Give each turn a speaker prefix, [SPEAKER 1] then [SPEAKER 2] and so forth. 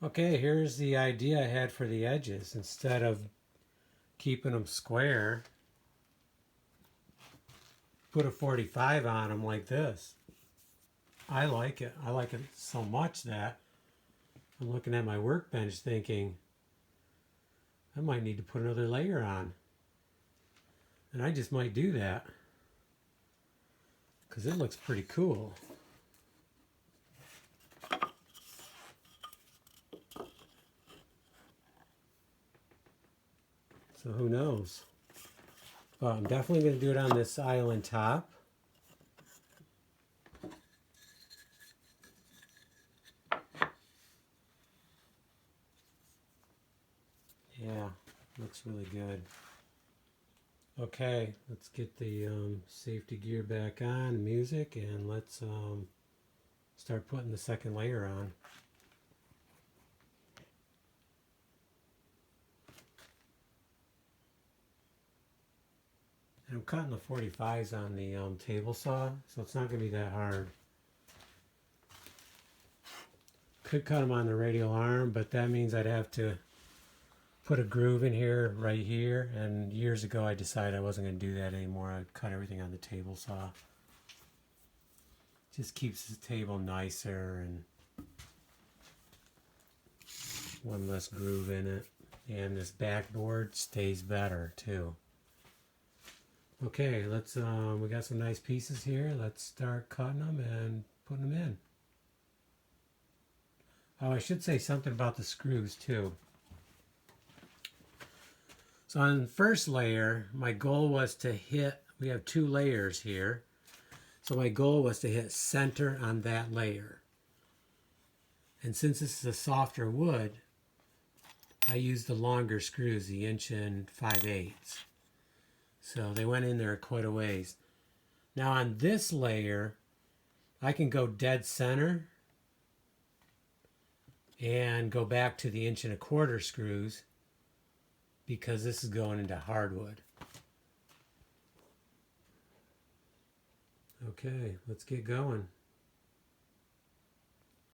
[SPEAKER 1] Okay, here's the idea I had for the edges. Instead of keeping them square, put a 45 on them like this. I like it. I like it so much that I'm looking at my workbench thinking, I might need to put another layer on. And I just might do that because it looks pretty cool. So who knows? But I'm definitely going to do it on this island top. Yeah, looks really good. Okay, let's get the safety gear back on, music, and let's start putting the second layer on. And I'm cutting the 45s on the table saw, so it's not going to be that hard. Could cut them on the radial arm, but that means I'd have to put a groove in here, right here, and years ago I decided I wasn't going to do that anymore. I'd cut everything on the table saw. Just keeps the table nicer and one less groove in it. And this backboard stays better too. Okay, let's we got some nice pieces here. Let's start cutting them and putting them in. Oh, I should say something about the screws too. So on the first layer, my goal was to hit, we have 2 layers here. So my goal was to hit center on that layer. And since this is a softer wood, I used the longer screws, the 1 5/8". So they went in there quite a ways. Now on this layer, I can go dead center and go back to the 1 1/4 screws because this is going into hardwood. Okay, let's get going.